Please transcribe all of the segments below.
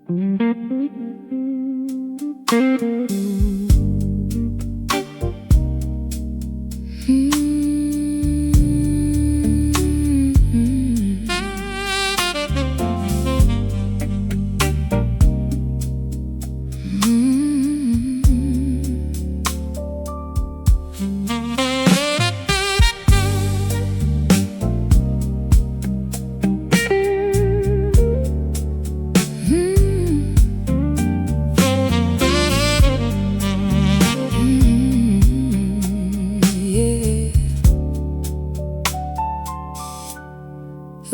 The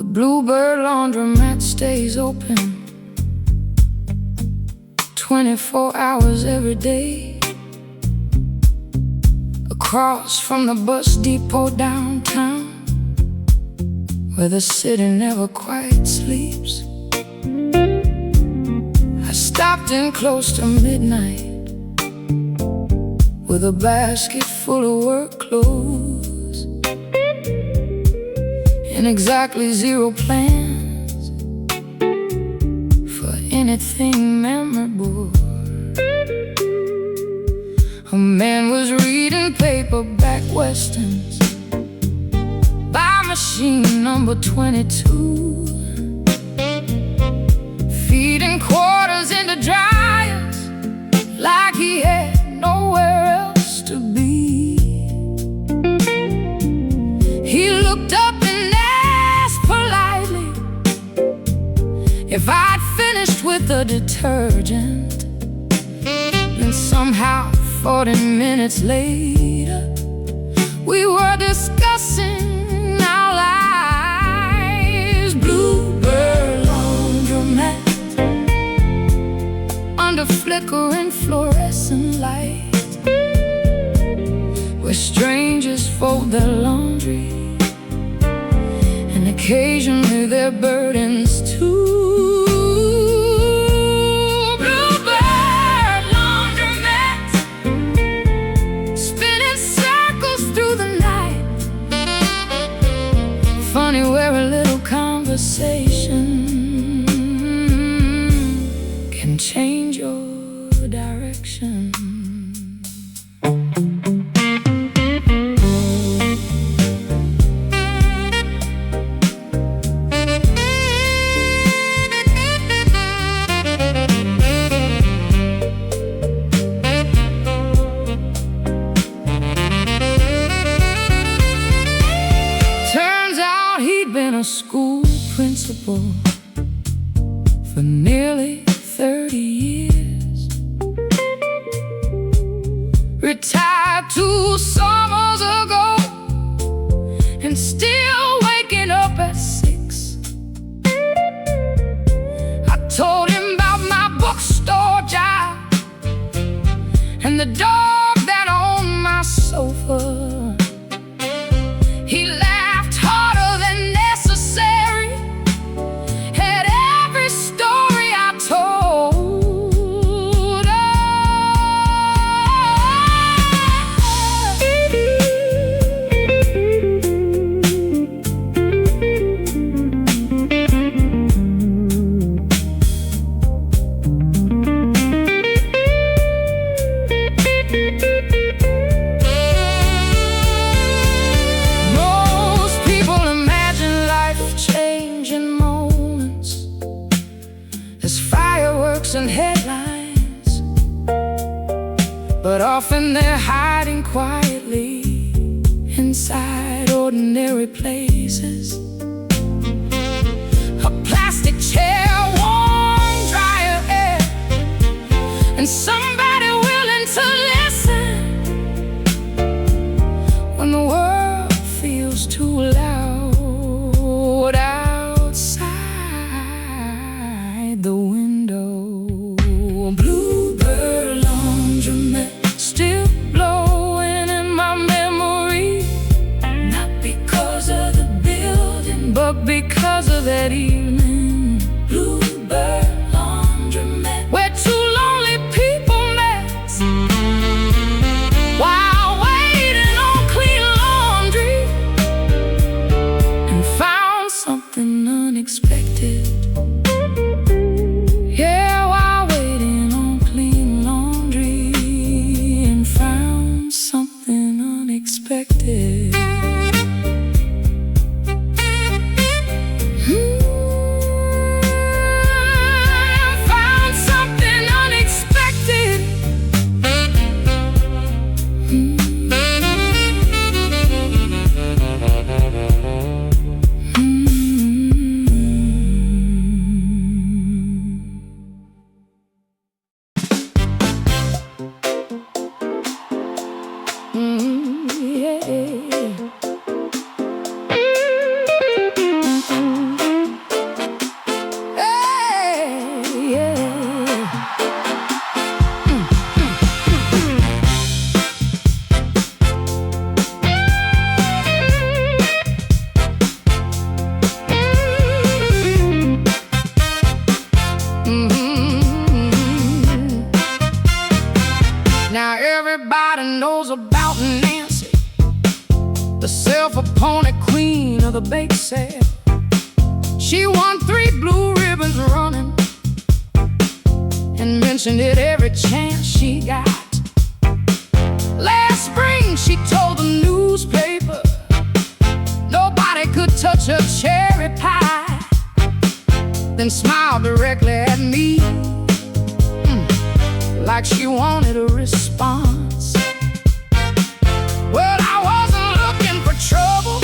Bluebird laundromat stays open 24 hours every day. Across from the bus depot downtown, where the city never quite sleeps. I stopped in close to midnight with a basket full of work clothes and exactly 0 plans for anything memorable. A man was reading paperback westerns by machine number 22, feeding quarters into dryers like he had nowhere else to be. He looked up and asked politely if I'd finished with the detergent. And somehow 40 minutes later, we were discussing our lives. Bluebird laundromat, under flickering fluorescent light, where strangers fold their laundry and occasionally their burdens too. Bluebird laundromat, spinning circles through the night. Funny where a little conversation can change your direction. Turns out he'd been a school principal for nearly 30 years. Retired 2 summers ago and still waking up at 6. I told him about my bookstore job and the dog that owned my sofa. He laughed harder than necessary at every story I told. Most people imagine life-changing moments as fireworks and headlines, but often they're hiding quietly inside ordinary places. A plastic chair, warm, drier air, and somebody willing to listen when the world feels too loud outside the window. Bluebird laundromat, still blowing in my memory, not because of the building Everybody knows about Nancy, the self-appointed queen of the bake sale. She won 3 blue ribbons running and mentioned it every chance she got. Last spring she told the newspaper nobody could touch her cherry pie, then smiled directly at me, like she wanted a response. Well, I wasn't looking for trouble,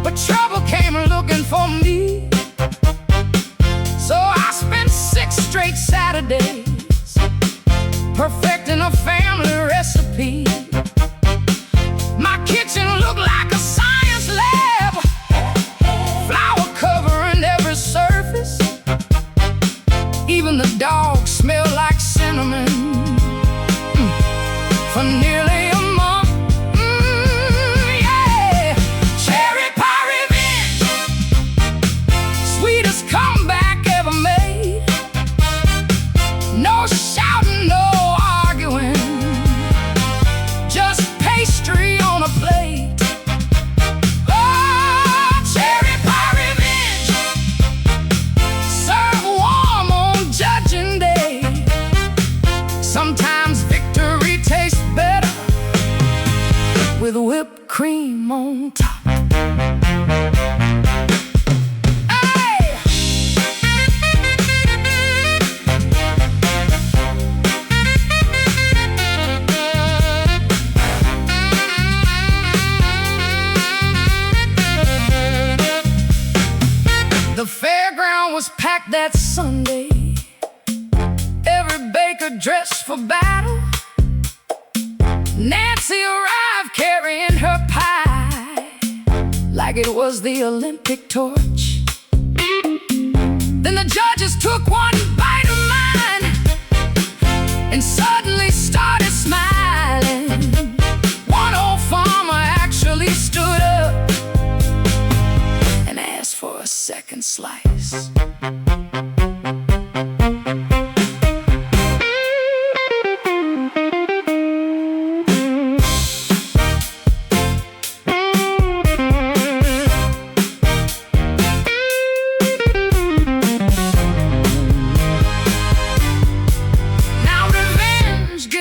but trouble came looking for me. So I spent 6 straight Saturdays perfecting a family recipe. My kitchen looked like a science lab, flour covering every surface. Even the dogs smelled like cinnamon for nearly a month. Yeah. Cherry pie revenge, sweetest comeback ever made. No shouting, no arguing, just pastry on a plate. Oh, cherry pie revenge, serve warm on Judging Day. Sometimes victory tastes better with whipped cream on top. Hey! The fairground was packed that Sunday, every baker dressed for battle. Nancy arrived carrying her pie like it was the Olympic torch. Then the judges took one bite of mine and suddenly started smiling. One old farmer actually stood up and asked for a second slice.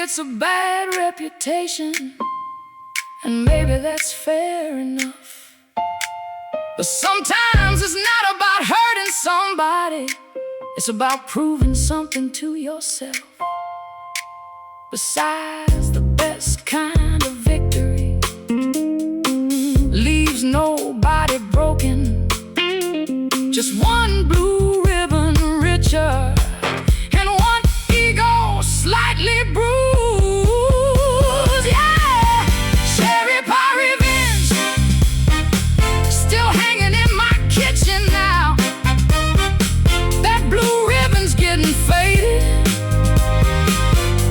It's a bad reputation, and maybe that's fair enough. But sometimes it's not about hurting somebody, it's about proving something to yourself. Besides, the best kind of victory leaves nobody broken, just one blue ribbon richer and one ego slightly bruised.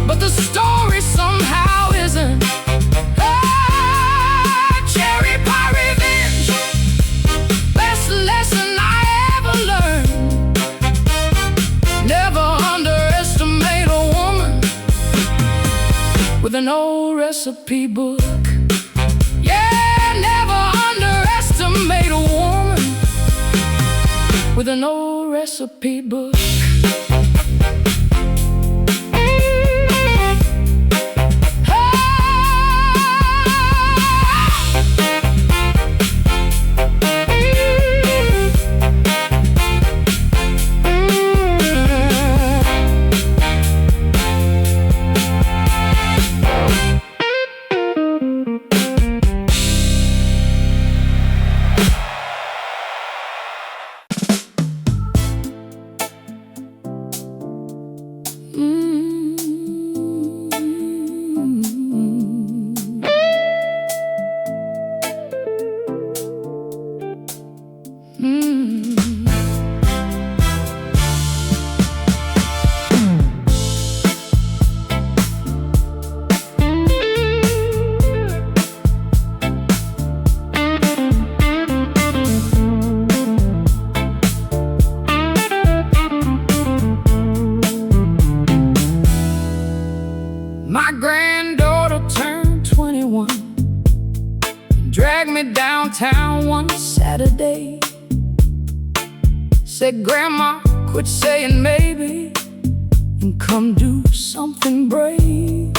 But the story somehow isn't. Ah, cherry pie revenge, best lesson I ever learned. Never underestimate a woman with an old recipe book. Yeah, never underestimate a woman with an old recipe book. said, "Grandma, quit saying maybe and come do something brave."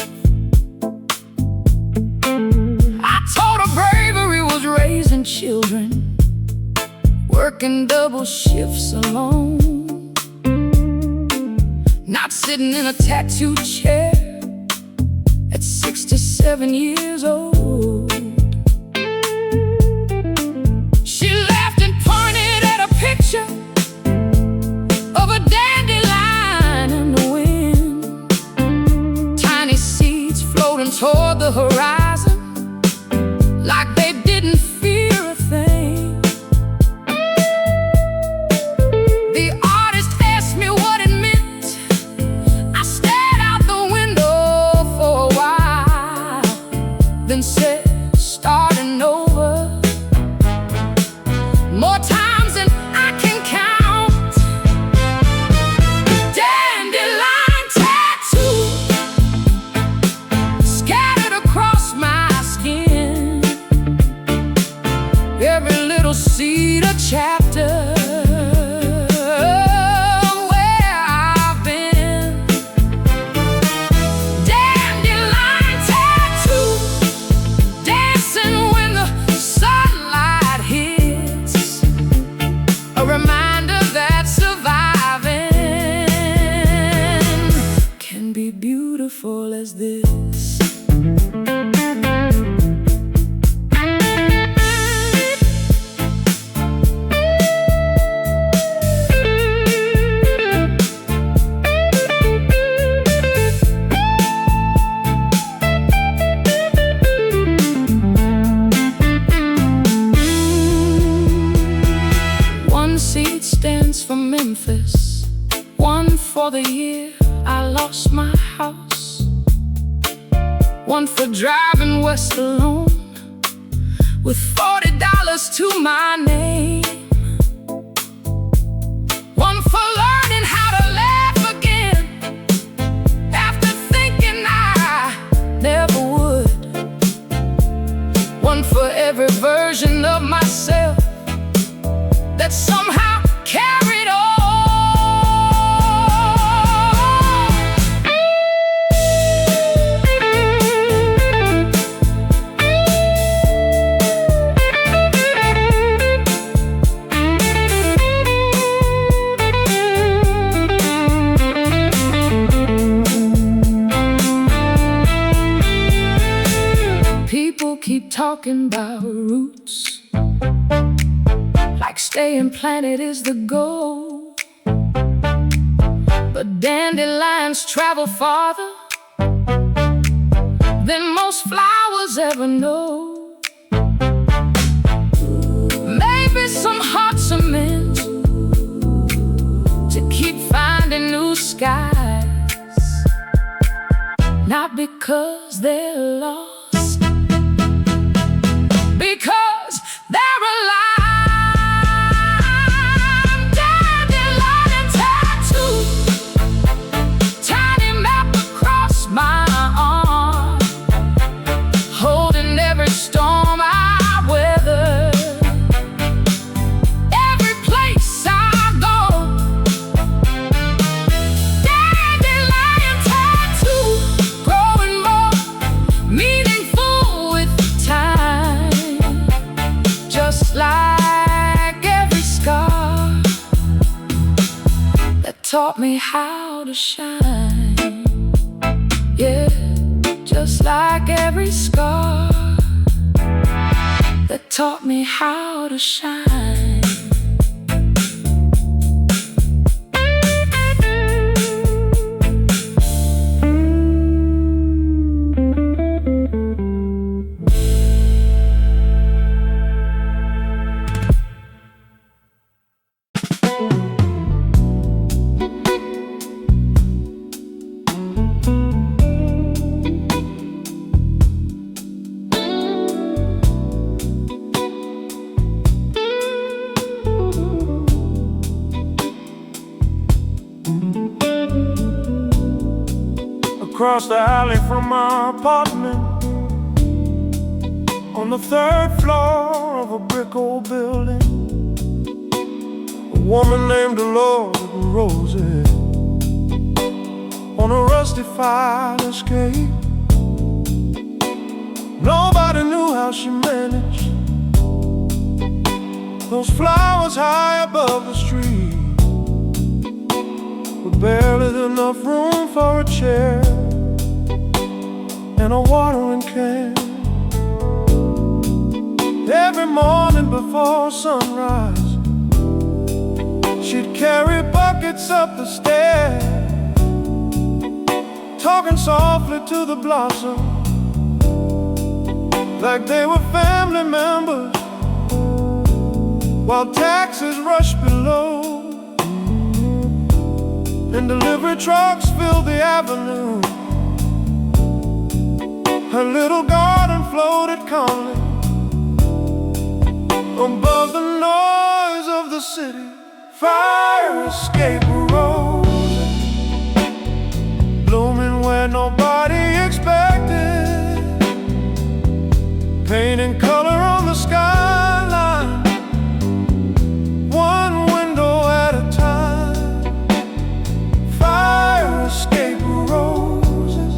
I told her bravery was raising children, working double shifts alone, not sitting in a tattoo chair at 67 years old. She laughed and pointed at a picture of a dandelion in the wind, tiny seeds floating toward the horizon like they didn't fear a thing. The artist asked me what it meant. I stared out the window for a while, then said, "Starting over, more times than I can count. Dandelion tattoo scattered across my skin, every little seed a chapter where I've been. Dandelion tattoo dancing when the sunlight hits, a reminder that surviving can be beautiful as this. One seed stands for Memphis, one for the year I lost my house, one for driving west alone with $40 to my name, one for learning how to laugh again after thinking I never would, one for every version of myself that somehow carried on. People keep talking about roots, like staying planted is the goal, but dandelions travel farther than most flowers ever know. Maybe some hearts are meant to keep finding new skies, not because they're lost, because they're alive. Dandelion tattoo, tiny map across my arm, holding every storm I weather, every place I go. Dandelion tattoo, growing more meaningful with time, just like every scar that taught me how to shine. Yeah, just like every scar that taught me how to shine. Across the alley from my apartment, on the third floor of a brick old building, a woman named Dolores Rosie on a rusty fire escape. Nobody knew how she managed those flowers high above the street, with barely enough room for a chair and a watering can. Every morning before sunrise, she'd carry buckets up the stairs, talking softly to the blossoms like they were family members, while taxis rushed below and delivery trucks filled the avenue. Her little garden floated calmly above the noise of the city. Fire escape roses, blooming where nobody expected, painting color on the skyline, one window at a time. Fire escape roses,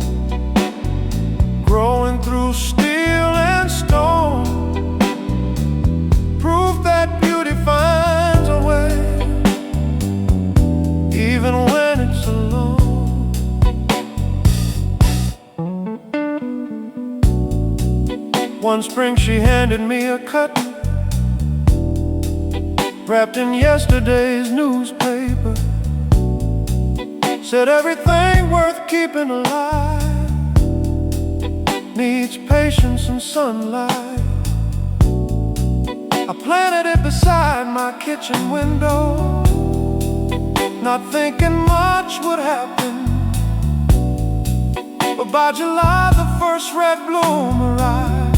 growing through steel and stone, proof that beauty finds a way, even when it's alone. One spring she handed me a cutting wrapped in yesterday's newspaper. Said everything worth keeping alive needs patience and sunlight. I planted it beside my kitchen window, not thinking much would happen. But by July the first red bloom arrived,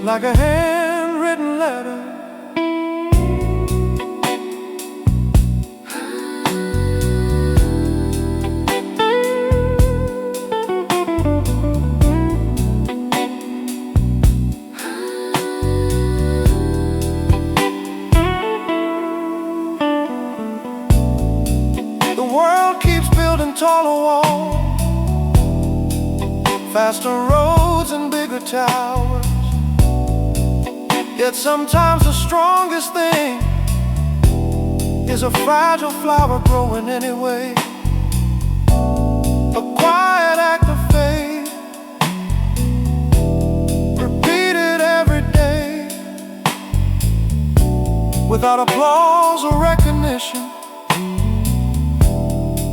like a handwritten letter. The world keeps building taller walls, faster roads and bigger towers. Yet sometimes the strongest thing is a fragile flower growing anyway. A quiet act of faith, repeated every day, without applause or recognition,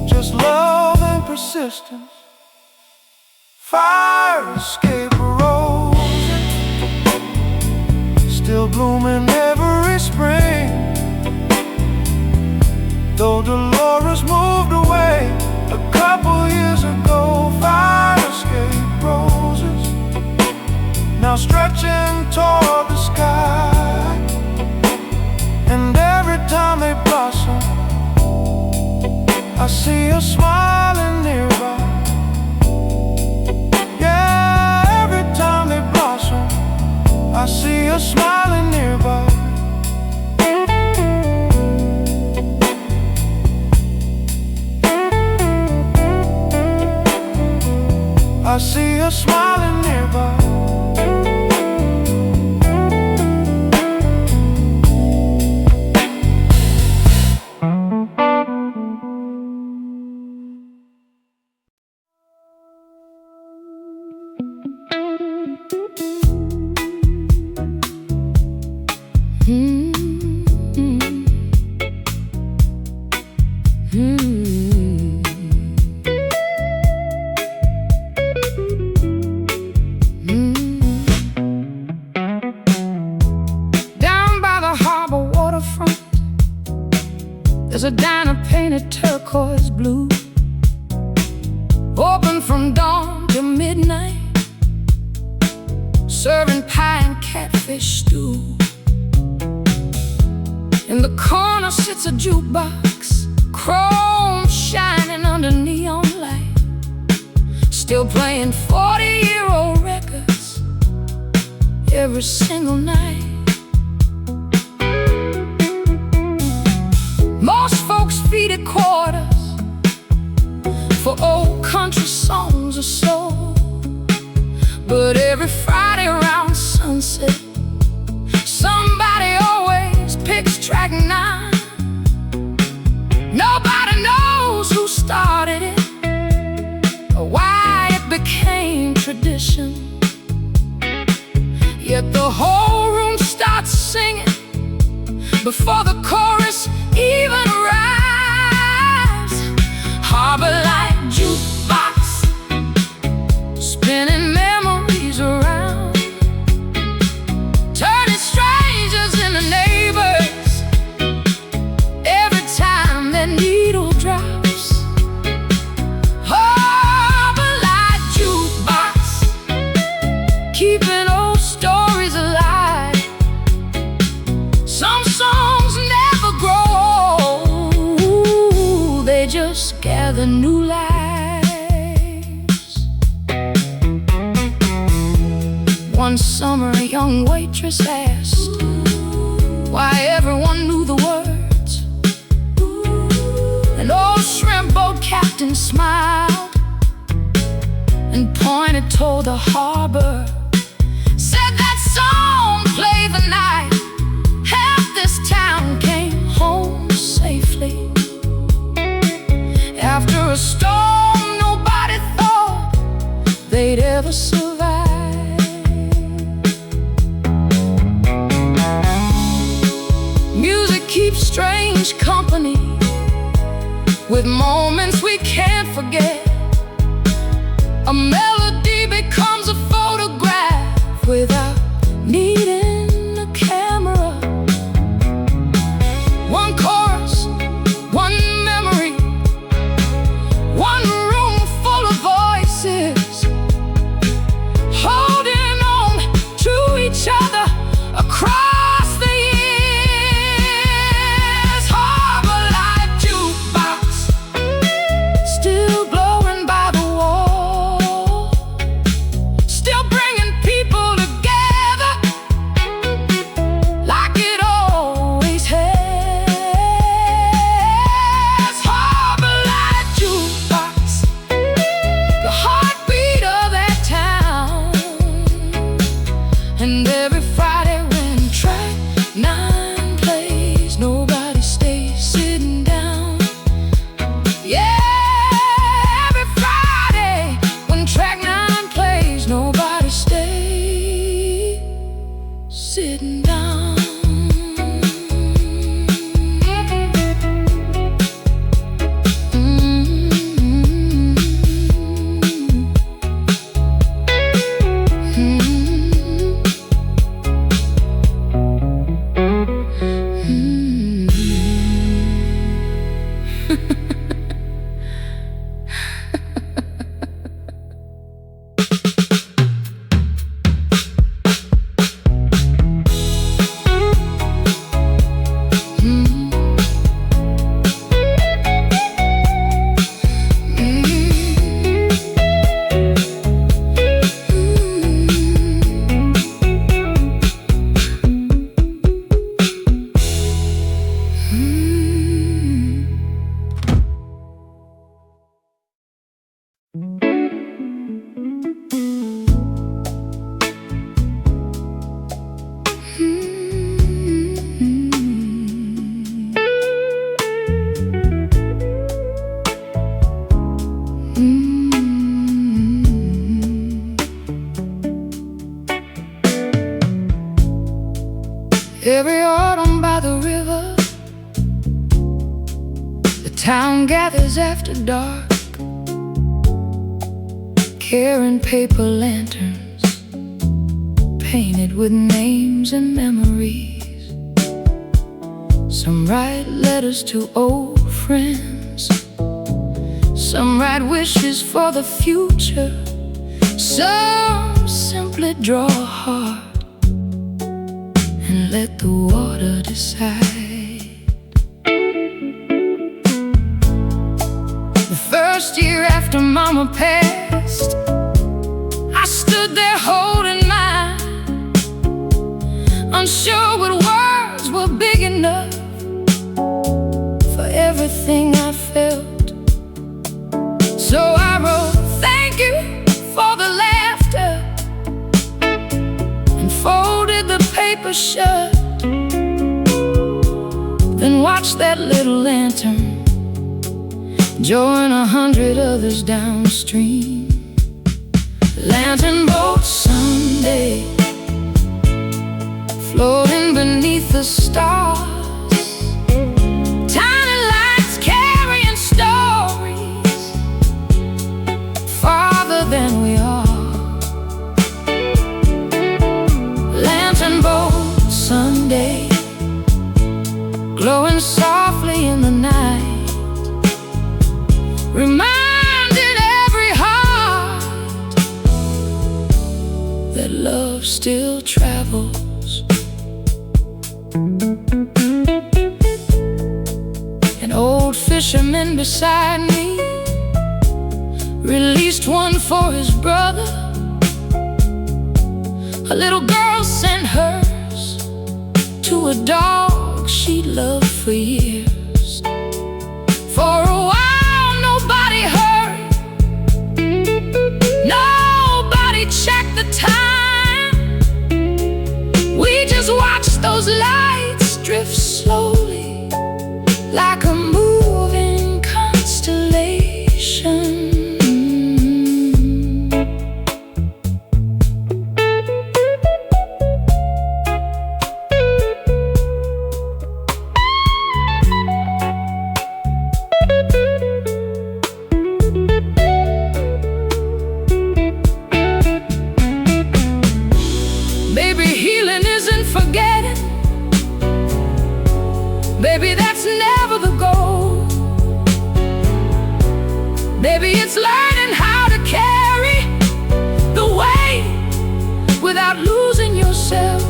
just love and persistence. Fire escape roses, still blooming every spring. Though Dolores moved away a couple years ago, fire escape roses now stretching toward the sky. And every time they blossom, I see a smiling nearby. Yeah, every time they blossom, I see a smiling nearby. I see a smiling nearby. There's a diner painted turquoise blue, open from dawn till midnight, serving pie and catfish stew. In the corner sits a jukebox, chrome shining under neon light, still playing 40-year-old records every single night. headquarters for old country songs or soul. But every Friday around sunset, somebody always picks track 9. Nobody knows who started it or why it became tradition. Yet the whole room starts singing before the chorus even arrives. Harbor Light Jukebox, spinning memories around, turning strangers into neighbors every time that needle drops. Harbor Light Jukebox, keeping old stories alive. Some songs never grow old, they just gather new lives. One summer a young waitress asked why everyone knew the words. An old shrimp boat captain smiled and pointed toward the harbor. Said that song played the night half this town came home safely. After a storm nobody thought they'd ever survive. Music keeps strange company with moments we can't forget. A melody becomes a photograph without needing a camera. One chorus, one memory, one room full of voices, holding on to each other across the years. Harbor Light Jukebox, still glowing by the wall, still bringing people together like it always has. Harbor Light Jukebox, the heartbeat of that town. And every Friday when track 9 plays, nobody stays sitting down. Yeah, every Friday when track 9 plays, nobody stays sitting down. Every autumn by the river, the town gathers after dark, carrying paper lanterns painted with names and memories. Some write letters to old friends, some write wishes for the future, some simply draw a heart and let the water decide. The first year after Mama passed, I stood there holding mine, unsure what words were big enough for everything I felt. paper shut, then watch that little lantern join 100 others downstream. Lantern boat Sunday, floating beneath the stars. Tiny lights carrying stories farther than we are. Lantern boat Sunday, glowing softly in the night, reminding every heart that love still travels. An old fisherman beside me released one for his brother. A little girl sent hers to a dog she loved for years. For a while nobody heard, nobody checked the time. We just watched those lights drift slowly like a moving constellation. Baby, healing isn't forgetting. Baby, that's never the goal. Baby, it's learning how to carry the weight without losing yourself.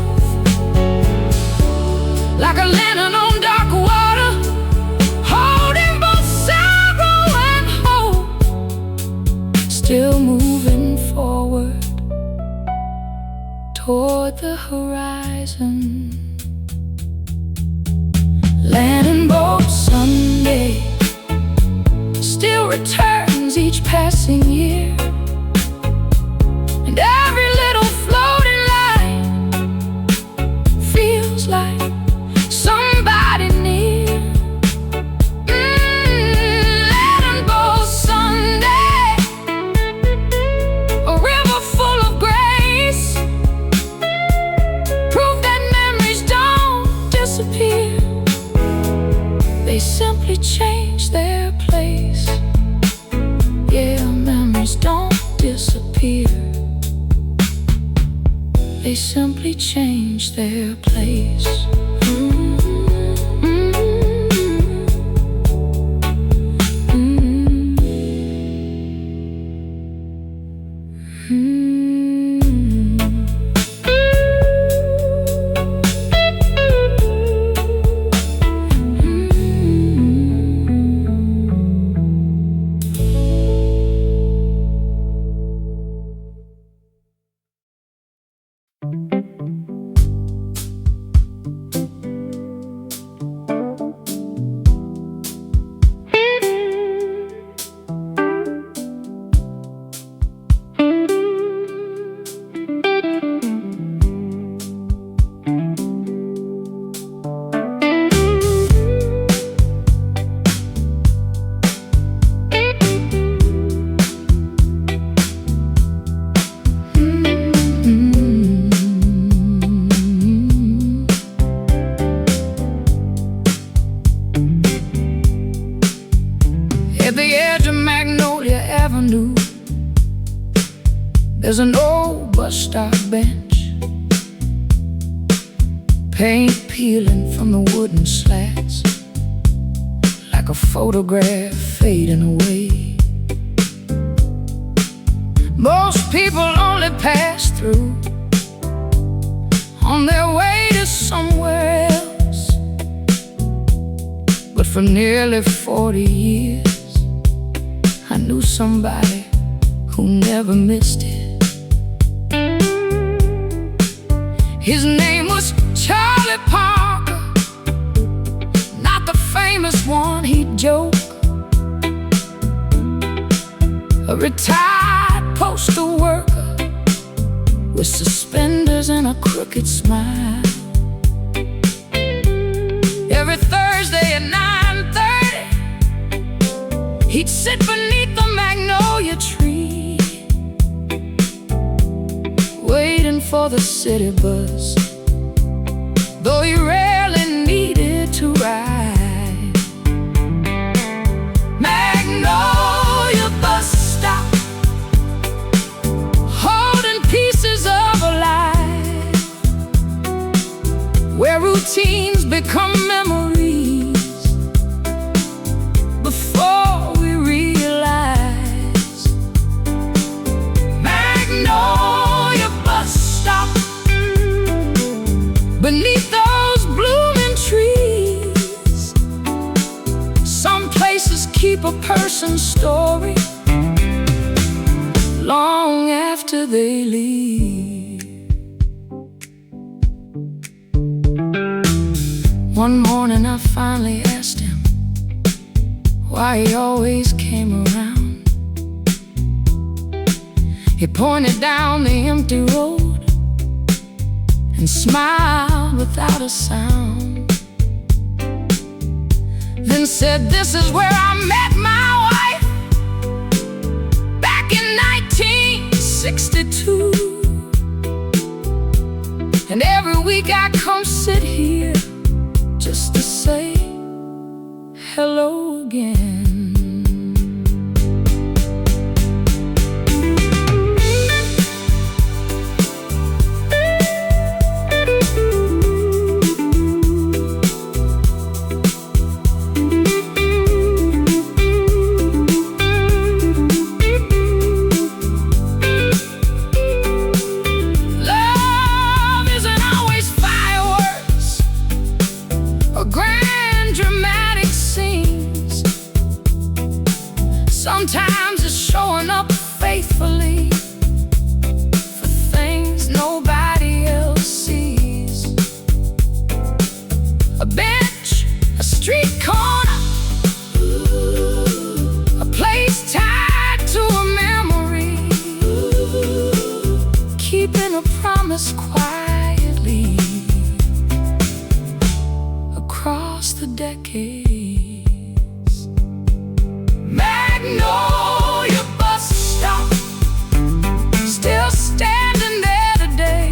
Like a lantern on dark water, holding both sorrow and hope, still moving forward toward the horizon. Lantern boat Sunday still returns each passing year, and every little floating light feels like somebody near. Lantern boat Sunday, a river full of grace, proof that memories don't disappear. They simply change their place. Yeah, memories don't disappear. They simply change their place. At the edge of Magnolia Avenue, there's an old bus stop bench, paint peeling from the wooden slats, like a photograph fading away. Most people only pass through on their way to somewhere else, but for nearly 40 years I knew somebody who never missed it. His name was Charlie Parker, not the famous one he'd joke, a retired postal worker with suspenders and a crooked smile. at 9:30, he'd sit beneath the magnolia tree, waiting for the city bus, though he rarely needed to ride. Magnolia bus stop, holding pieces of a life, where routines become memories before we realize. Magnolia bus stop, beneath those blooming trees, some places keep a person's story long after they leave. One morning I finally asked him why he always came around. He pointed down the empty road and smiled without a sound, then said, "This is where I met my wife back in 1962. And every week I come sit here just to say hello again." Sometimes it's showing up faithfully for things nobody else sees. A bench, a street corner, a place tied to a memory, keeping a promise quietly across the decades. Magnolia bus stop, still standing there today,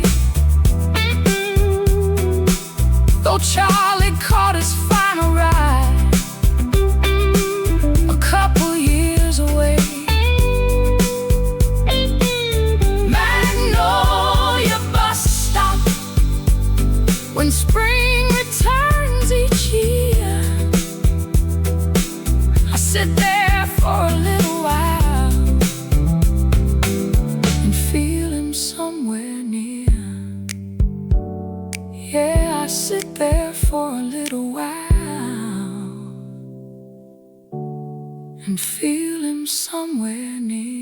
though Charlie caught his final ride a couple years away. Magnolia bus stop, when spring returns each year, I sit there for a little while and feel him somewhere near. Yeah, I sit there for a little while and feel him somewhere near.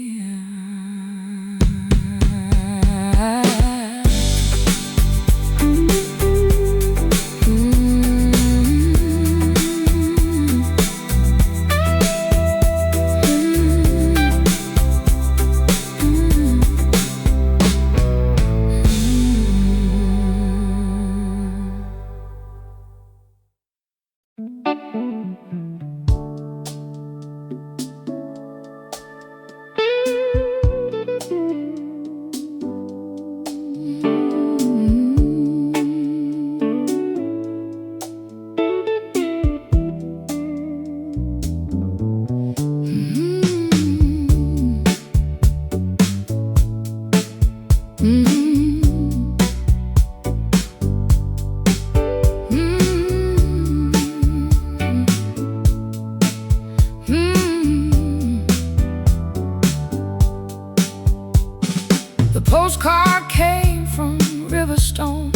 The postcard came from Riverstone,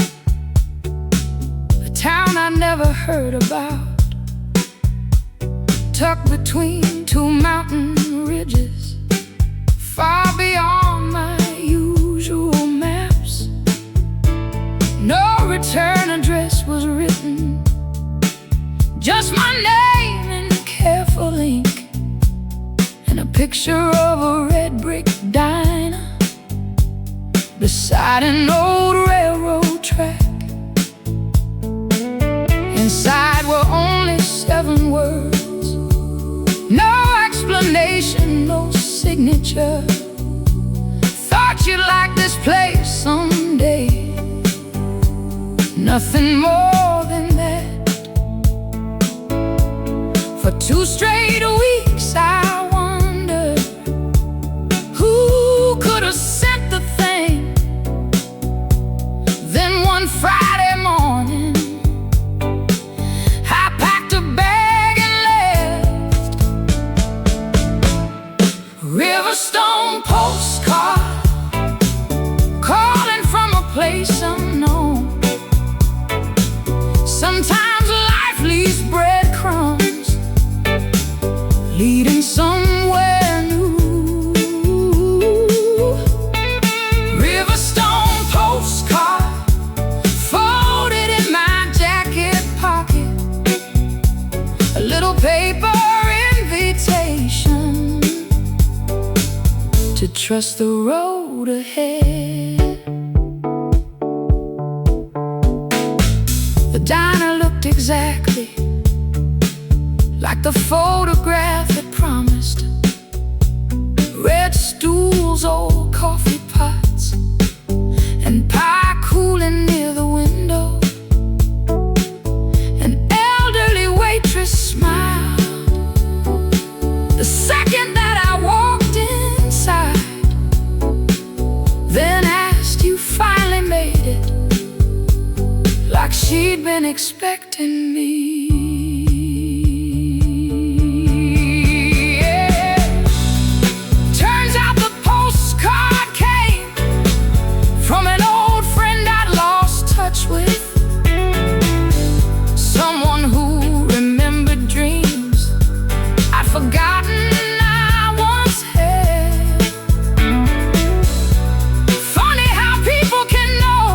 a town I never heard about, tucked between two mountain ridges, far beyond my usual maps. No return address was written, just my name in careful ink, and a picture of a red brick diner beside an old railroad track. Inside were only 7 future. Thought you'd like this place someday. Nothing more than that. For 2 straight weeks I wondered who could have sent the thing. Then one Friday morning I packed a bag and left. Riverstone postcard, calling from a place unknown. Sometimes life leaves breadcrumbs, leading somewhere new. Riverstone postcard, folded in my jacket pocket, a little paper invitation to trust the road ahead. The diner looked exactly like the photograph it promised. Red stools, old coffee pots, and pie cooling near the window. An elderly waitress smiled the second that I walked inside, then asked, "You finally made it?" Like she'd been expecting me. Yeah. Turns out the postcard came from an old friend I'd lost touch with. Someone who remembered dreams I'd forgotten I once had. Funny how people can know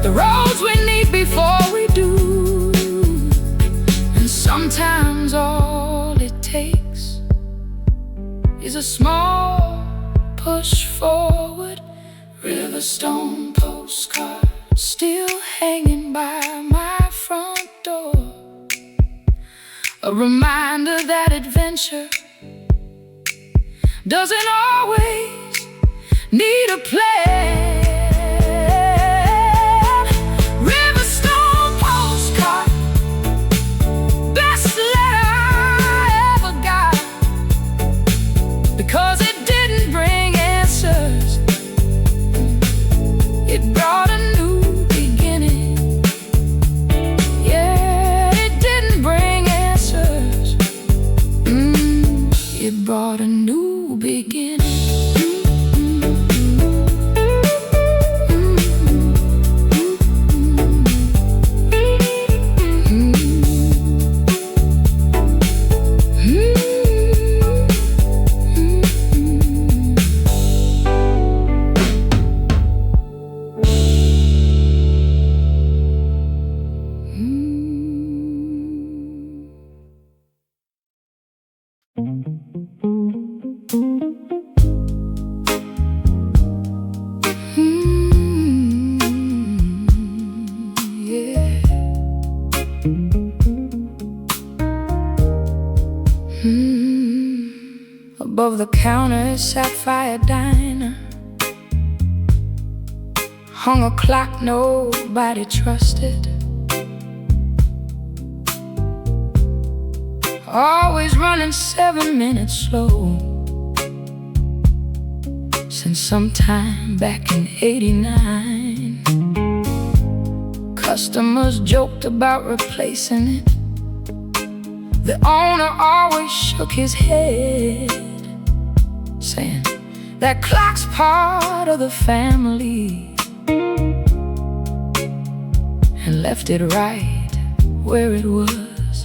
the roads we need before we do. And sometimes all it takes is a small push forward. Riverstone postcard still hanging by my front door, a reminder that adventure doesn't always need a plan. Riverstone postcard, best letter I ever got, because it didn't bring answers. It brought a new beginning. Yeah, it didn't bring answers. It brought a new beginning. Above the counter, sapphire diner, hung a clock nobody trusted. Always running 7 minutes slow. Since sometime back in '89, customers joked about replacing it. The owner always shook his head, saying that clock's part of the family, and left it right where it was.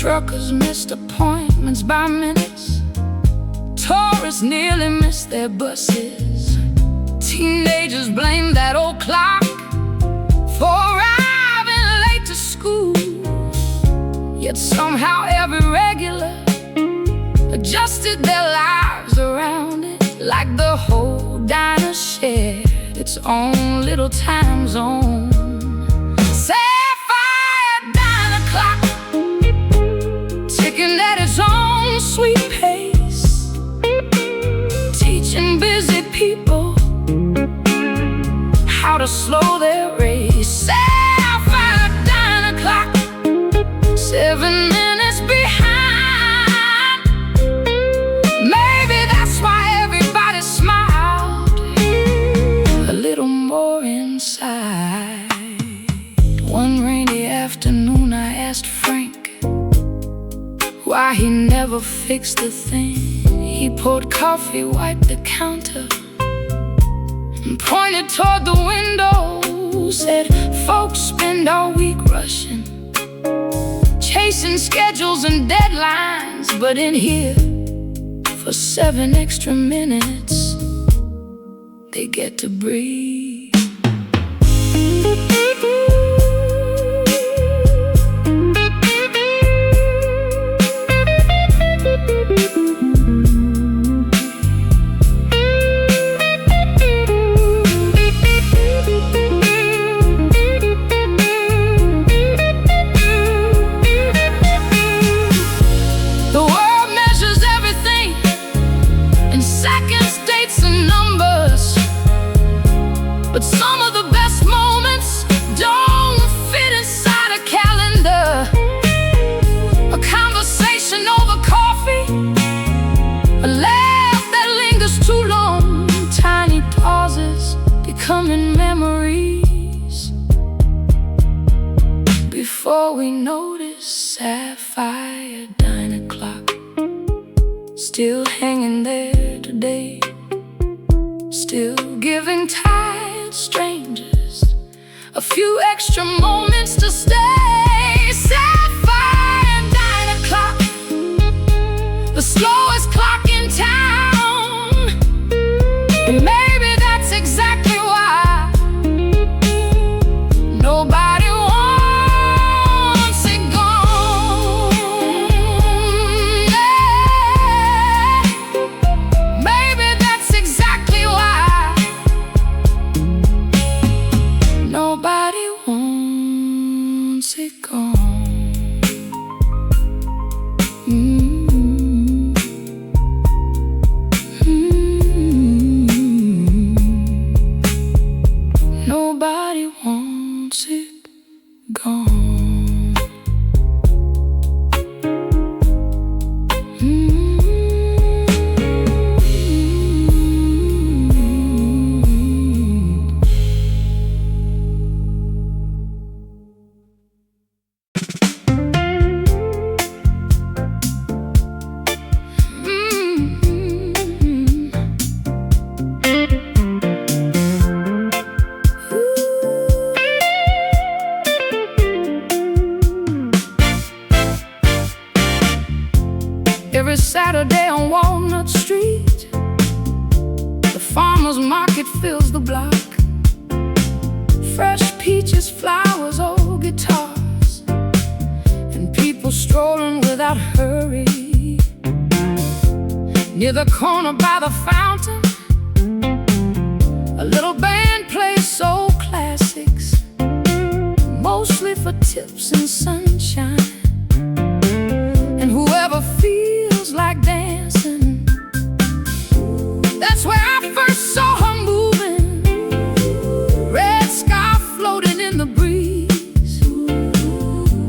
Truckers missed appointments by minutes. Tourists nearly missed their buses. Teenagers blamed that old clock for arriving late to school. Yet somehow every regular adjusted their lives around it, like the whole diner shared its own little time zone. Sapphire diner clock, ticking at its own sweet pace, teaching busy people how to slow their race. Sapphire dine o'clock, 7 minutes behind. Maybe that's why everybody smiled a little more inside. One rainy afternoon I asked Frank why he never fixed the thing. He poured coffee, wiped the counter, and pointed toward the window. Said, folks spend all week rushing, chasing schedules and deadlines, but in here, for 7 extra minutes, they get to breathe. But some of the best moments don't fit inside a calendar. A conversation over coffee, a laugh that lingers too long, tiny pauses becoming memories. Before we notice, sapphire dine o'clock, still hanging there today, still giving tired strangers a few extra moments to stay. Sapphire and 9 o'clock, the slowest clock in town. And maybe that's exactly why nobody wants it gone. Yeah. Maybe that's exactly why nobody wants it gone. Nobody wants it gone. Every Saturday on Walnut Street, the farmer's market fills the block. Fresh peaches, flowers, old guitars, and people strolling without hurry. Near the corner by the fountain, a little band plays soul classics, mostly for tips and sunshine. And whoever feels like dancing, that's where I first saw her moving. Red scarf floating in the breeze,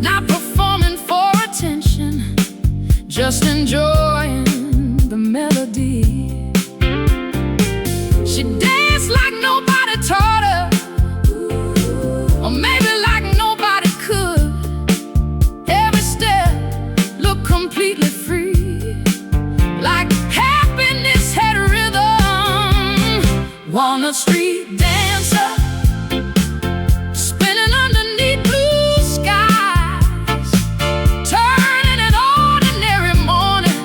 not performing for attention, just enjoying the melody. She danced like nobody taught her, or maybe like nobody could. Every step looked completely free, like happiness had rhythm. Walnut Street dancer, spinning underneath blue skies, turning an ordinary morning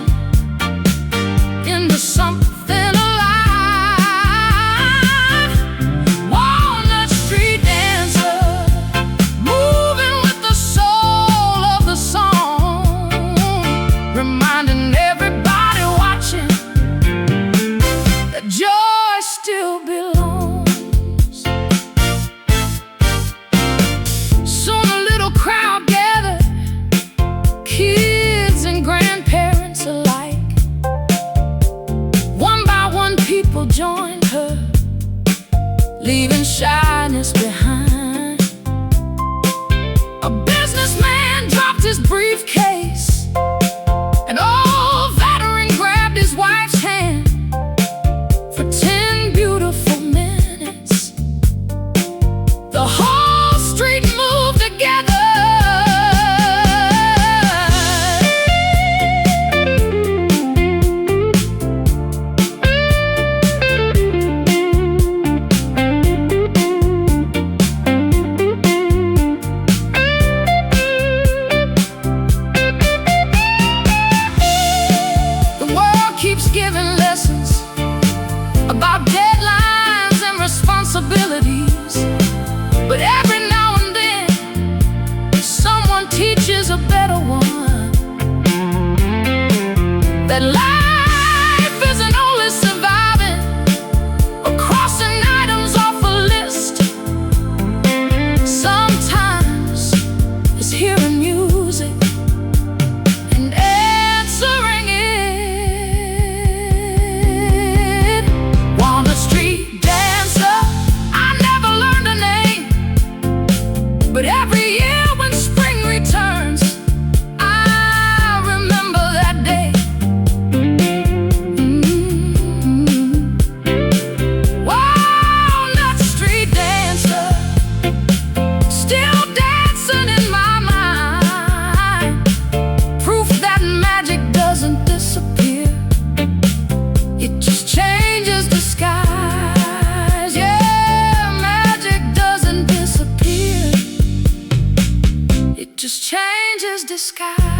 into something alive. Walnut Street dancer, moving with the soul of the song, reminding everybody watching that joy still belongs. giving lessons about deadlines and responsibilities. But every now and then, someone teaches a better one, that life isn't only surviving or crossing items off a list. Sometimes it's hearing music and answering it. Walnut Street dancer, I never learned a name, but every year when spring returns, I remember that day. Walnut Street dancer, still dancing in my mind. Proof that magic doesn't disappear, it just changes disguise. Yeah, magic doesn't disappear, it just changes disguise.